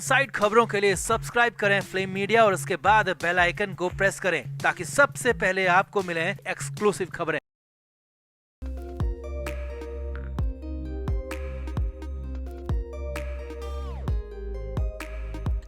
Side खबरों के लिए सब्सक्राइब करें फ्लेम मीडिया और उसके बाद बेल आइकन को प्रेस करें ताकि सबसे पहले आपको मिले एक्सक्लूसिव खबरें।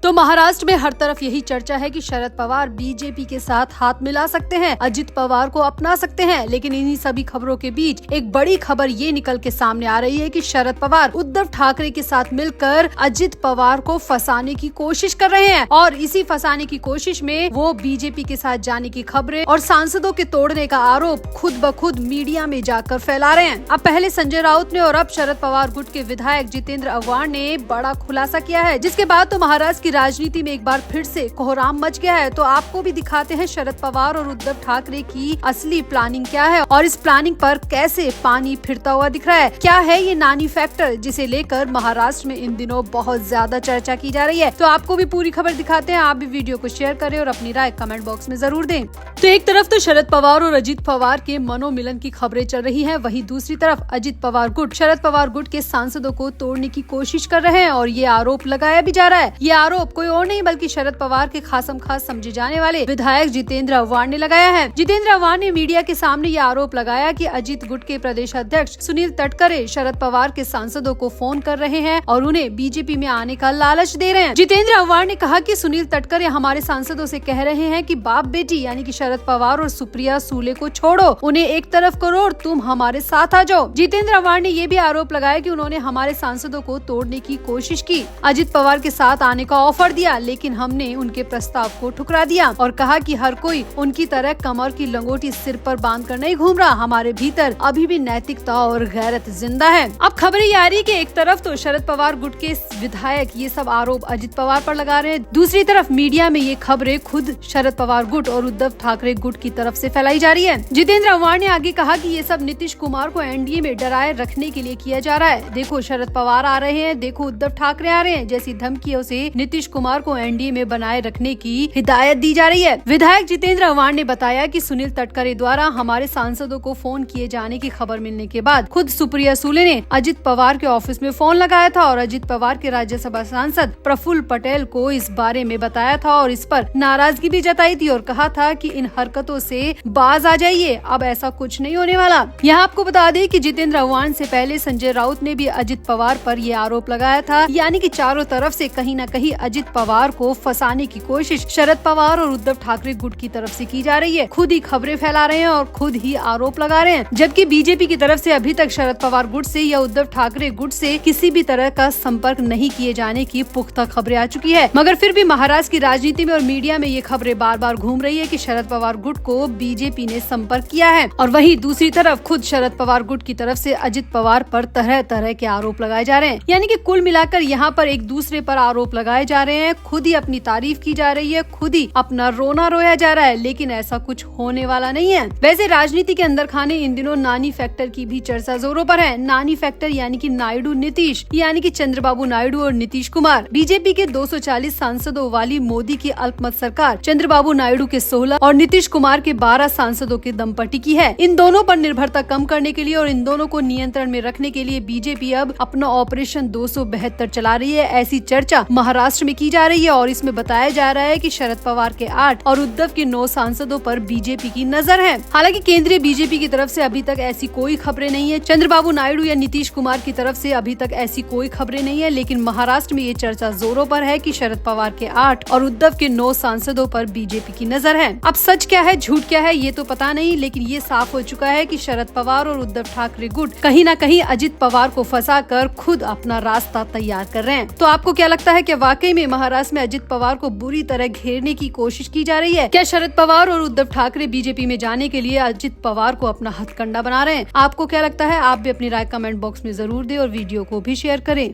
तो महाराष्ट्र में हर तरफ यही चर्चा है कि शरद पवार बीजेपी के साथ हाथ मिला सकते हैं, अजित पवार को अपना सकते हैं। लेकिन इन्हीं सभी खबरों के बीच एक बड़ी खबर ये निकल के सामने आ रही है कि शरद पवार उद्धव ठाकरे के साथ मिलकर अजित पवार को फंसाने की कोशिश कर रहे हैं और इसी फंसाने की कोशिश में वो बीजेपी के साथ जाने की खबरें और सांसदों के तोड़ने का आरोप खुद ब खुद मीडिया में जाकर फैला रहे हैं। अब पहले संजय राउत ने और अब शरद पवार गुट के विधायक जितेंद्र आव्हाड ने बड़ा खुलासा किया है, जिसके बाद तो महाराष्ट्र की राजनीति में एक बार फिर से कोहराम मच गया है। तो आपको भी दिखाते हैं शरद पवार और उद्धव ठाकरे की असली प्लानिंग क्या है और इस प्लानिंग पर कैसे पानी फिरता हुआ दिख रहा है। क्या है ये नानी फैक्टर जिसे लेकर महाराष्ट्र में इन दिनों बहुत ज्यादा चर्चा की जा रही है। तो आपको भी पूरी खबर दिखाते हैं। आप भी वीडियो को शेयर करें और अपनी राय कमेंट बॉक्स में जरूर दें। तो एक तरफ तो शरद पवार और अजित पवार के मनोमिलन की खबरें चल रही है, वहीं दूसरी तरफ अजित पवार गुट शरद पवार गुट के सांसदों को तोड़ने की कोशिश कर रहे हैं और ये आरोप लगाया भी जा रहा है। ये आरोप कोई और नहीं बल्कि शरद पवार के खासम खास समझे जाने वाले विधायक जितेंद्र आव्हाड ने लगाया है। जितेंद्र आव्हाड ने मीडिया के सामने ये आरोप लगाया कि अजित गुट के प्रदेश अध्यक्ष सुनील तटकरे शरद पवार के सांसदों को फोन कर रहे हैं और उन्हें बीजेपी में आने का लालच दे रहे हैं। जितेंद्र आव्हाड ने कहा कि सुनील तटकरे हमारे सांसदों से कह रहे हैं कि बाप बेटी यानी कि शरद पवार और सुप्रिया सुले को छोड़ो, उन्हें एक तरफ करो और तुम हमारे साथ आ जाओ। जितेंद्र आव्हाड ने ये भी आरोप लगाया कि उन्होंने हमारे सांसदों को तोड़ने की कोशिश की, अजित पवार के साथ आने का ऑफर दिया, लेकिन हमने उनके प्रस्ताव को ठुकरा दिया और कहा कि हर कोई उनकी तरह कमर की लंगोटी सिर पर बांध कर नहीं घूम रहा, हमारे भीतर अभी भी नैतिकता और गैरत जिंदा है। अब खबरें ये आ रही कि एक तरफ तो शरद पवार गुट के विधायक ये सब आरोप अजित पवार पर लगा रहे हैं, दूसरी तरफ मीडिया में ये खबरें खुद शरद पवार गुट और उद्धव ठाकरे गुट की तरफ से फैलाई जा रही है। जितेंद्र आव्हाड ने आगे कहा कि ये सब नीतीश कुमार को एनडीए में डराए रखने के लिए किया जा रहा है। देखो शरद पवार आ रहे हैं, देखो उद्धव ठाकरे आ रहे हैं जैसी धमकियों से नीतीश कुमार को एनडीए में बनाए रखने की हिदायत दी जा रही है। विधायक जितेंद्र आव्हाड ने बताया कि सुनील तटकरे द्वारा हमारे सांसदों को फोन किए जाने की खबर मिलने के बाद खुद सुप्रिया सुले ने अजित पवार के ऑफिस में फोन लगाया था और अजित पवार के राज्यसभा सांसद प्रफुल्ल पटेल को इस बारे में बताया था और इस पर नाराजगी भी जताई थी और कहा था कि इन हरकतों से बाज आ जाइए, अब ऐसा कुछ नहीं होने वाला। यहाँ आपको बता दें कि जितेंद्र आव्हाड से पहले संजय राउत ने भी अजित पवार पर यह आरोप लगाया था, यानी कि चारों तरफ से कहीं न कहीं अजित पवार को फंसाने की कोशिश शरद पवार और उद्धव ठाकरे गुट की तरफ से की जा रही है। खुद ही खबरें फैला रहे हैं और खुद ही आरोप लगा रहे हैं, जबकि बीजेपी की तरफ से अभी तक शरद पवार गुट से या उद्धव ठाकरे गुट से किसी भी तरह का संपर्क नहीं किए जाने की पुख्ता खबरें आ चुकी है। मगर फिर भी महाराष्ट्र की राजनीति में और मीडिया में ये खबरें बार बार घूम रही है कि शरद पवार गुट को बीजेपी ने संपर्क किया है और वहीं दूसरी तरफ खुद शरद पवार गुट की तरफ से अजित पवार पर तरह तरह के आरोप लगाए जा रहे हैं। यानी कि कुल मिलाकर यहाँ पर एक दूसरे पर आरोप लगाए जा रहे हैं, खुद ही अपनी तारीफ की जा रही है, खुद ही अपना रोना रोया जा रहा है, लेकिन ऐसा कुछ होने वाला नहीं है। वैसे राजनीति के अंदर खाने इन दिनों नानी फैक्टर की भी चर्चा जोरों पर है। नानी फैक्टर यानी कि नायडू नीतीश, यानी कि चंद्रबाबू नायडू और नीतीश कुमार। बीजेपी के 240 सांसदों वाली मोदी की अल्पमत सरकार चंद्रबाबू नायडू के 16 और नीतीश कुमार के 12 सांसदों के दम पर टिकी है। इन दोनों पर निर्भरता कम करने के लिए और इन दोनों को नियंत्रण में रखने के लिए बीजेपी अब अपना ऑपरेशन 272 चला रही है, ऐसी चर्चा महाराष्ट्र में की जा रही है और इसमें बताया जा रहा है कि शरद पवार के 8 और उद्धव के 9 सांसदों पर बीजेपी की नजर है। हालांकि केंद्रीय बीजेपी की तरफ से अभी तक ऐसी कोई खबरें नहीं है, चंद्रबाबू नायडू या नीतीश कुमार की तरफ से अभी तक ऐसी कोई खबरें नहीं है, लेकिन महाराष्ट्र में ये चर्चा जोरों पर है कि शरद पवार के 8 और उद्धव के 9 सांसदों पर बीजेपी की नजर है। अब सच क्या है झूठ क्या है ये तो पता नहीं, लेकिन ये साफ हो चुका है कि शरद पवार और उद्धव ठाकरे गुट कहीं न कहीं अजित पवार को फंसाकर खुद अपना रास्ता तैयार कर रहे हैं। तो आपको क्या लगता है कि वाकई में महाराष्ट्र में अजित पवार को बुरी तरह घेरने की कोशिश की जा रही है? क्या शरद पवार और उद्धव ठाकरे बीजेपी में जाने के लिए अजित पवार को अपना हथकंडा बना रहे हैं? आपको क्या लगता है? आप भी अपनी राय कमेंट बॉक्स में जरूर दें और वीडियो को भी शेयर करें।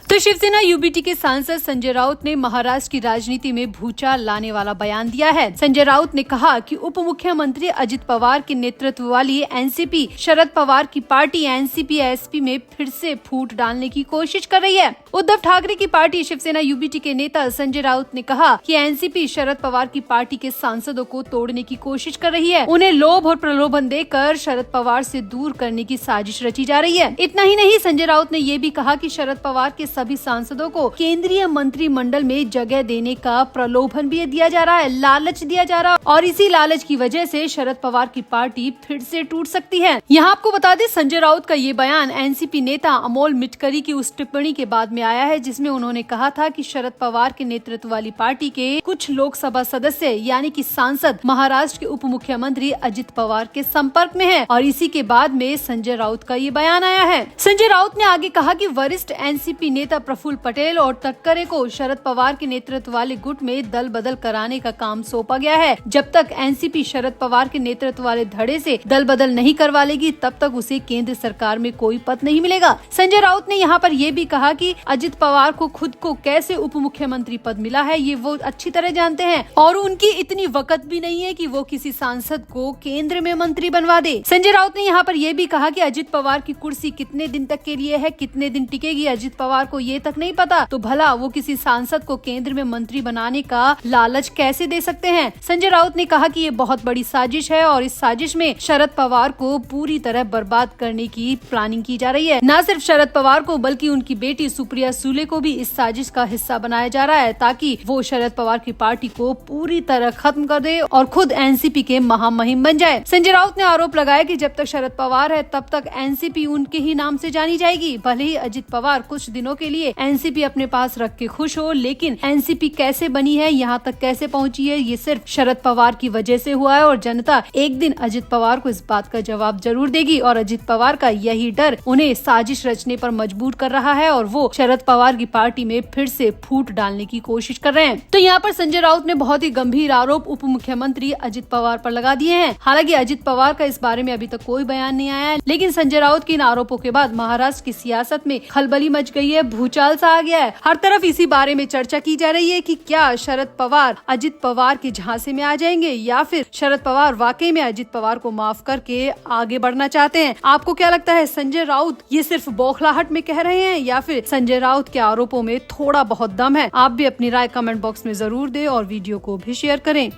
तो शिवसेना यूबीटी के सांसद संजय राउत ने महाराष्ट्र की राजनीति में भूचाल लाने वाला बयान दिया है। संजय राउत ने कहा कि उप मुख्यमंत्री अजित पवार के नेतृत्व वाली एनसीपी शरद पवार की पार्टी एनसीपी एसपी में फिर से फूट डालने की कोशिश कर रही है। उद्धव ठाकरे की पार्टी शिवसेना यूबीटी के नेता संजय राउत ने कहा कि एनसीपी शरद पवार की पार्टी के सांसदों को तोड़ने की कोशिश कर रही है, उन्हें लोभ और प्रलोभन देकर शरद पवार से दूर करने की साजिश रची जा रही है। इतना ही नहीं, संजय राउत ने ये भी कहा कि शरद पवार के सभी सांसदों को केंद्रीय मंत्रिमंडल में जगह देने का प्रलोभन भी दिया जा रहा है, लालच दिया जा रहा है और इसी लालच की वजह से शरद पवार की पार्टी फिर से टूट सकती है। यहाँ आपको बता दें, संजय राउत का ये बयान एनसीपी नेता अमोल मिटकरी की उस टिप्पणी के बाद में आया है जिसमें उन्होंने कहा था कि शरद पवार के नेतृत्व वाली पार्टी के कुछ लोकसभा सदस्य यानी कि सांसद महाराष्ट्र के उप मुख्यमंत्री अजित पवार के संपर्क में है और इसी के बाद में संजय राउत का ये बयान आया है। संजय राउत ने आगे कहा कि वरिष्ठ एनसीपी नेता प्रफुल्ल पटेल और तटकरे को शरद पवार के नेतृत्व वाले गुट में दल बदल कराने का काम सौंपा गया है। जब तक एनसीपी शरद पवार के नेतृत्व वाले धड़े से दल बदल नहीं करवा लेगी तब तक उसे केंद्र सरकार में कोई पद नहीं मिलेगा। संजय राउत ने यहाँ पर यह भी कहा कि अजित पवार को खुद को कैसे उप मुख्यमंत्री पद मिला है ये वो अच्छी तरह जानते हैं और उनकी इतनी वक़्त भी नहीं है कि वो किसी सांसद को केंद्र में मंत्री बनवा दे। संजय राउत ने यहाँ पर यह भी कहा कि अजित पवार की कुर्सी कितने दिन तक के लिए है, कितने दिन टिकेगी, अजित पवार को ये तक नहीं पता, तो भला वो किसी सांसद को केंद्र में मंत्री बनाने का लालच कैसे दे सकते हैं। संजय राउत ने कहा कि ये बहुत बड़ी साजिश है और इस साजिश में शरद पवार को पूरी तरह बर्बाद करने की प्लानिंग की जा रही है। न सिर्फ शरद पवार को बल्कि उनकी बेटी सुप्रिया सुले को भी इस साजिश का हिस्सा बनाया जा रहा है ताकि वो शरद पवार की पार्टी को पूरी तरह खत्म कर दे और खुद एनसीपी के महामहिम बन जाए। संजय राउत ने आरोप लगाया कि जब तक शरद पवार है तब तक एनसीपी उनके ही नाम से जानी जाएगी। भले ही अजित पवार कुछ दिनों के लिए एनसीपी अपने पास रख के खुश हो, लेकिन एनसीपी कैसे बनी है, यहाँ तक कैसे पहुँची है, ये सिर्फ शरद पवार की वजह से हुआ है और जनता एक दिन अजित पवार को इस बात का जवाब जरूर देगी और अजित पवार का यही डर उन्हें साजिश रचने पर मजबूर कर रहा है और वो शरद पवार की पार्टी में फिर से फूट डालने की कोशिश कर रहे हैं। तो यहाँ पर संजय राउत ने बहुत ही गंभीर आरोप उप मुख्यमंत्री अजित पवार पर लगा दिए हैं। हालांकि अजित पवार का इस बारे में अभी तक कोई बयान नहीं आया है, लेकिन संजय राउत के इन आरोपों के बाद महाराष्ट्र की सियासत में खलबली मच गई है, भूचाल सा आ गया है। हर तरफ इसी बारे में चर्चा की जा रही है कि क्या शरद पवार अजित पवार के झांसे में आ जाएंगे या फिर शरद पवार वाकई में अजित पवार को माफ करके आगे बढ़ना चाहते हैं। आपको क्या लगता है, संजय राउत ये सिर्फ बौखलाहट में कह रहे हैं या फिर संजय राउत के आरोपों में थोड़ा बहुत दम है? आप भी अपनी राय कमेंट बॉक्स में जरूर दें और वीडियो को भी शेयर करें।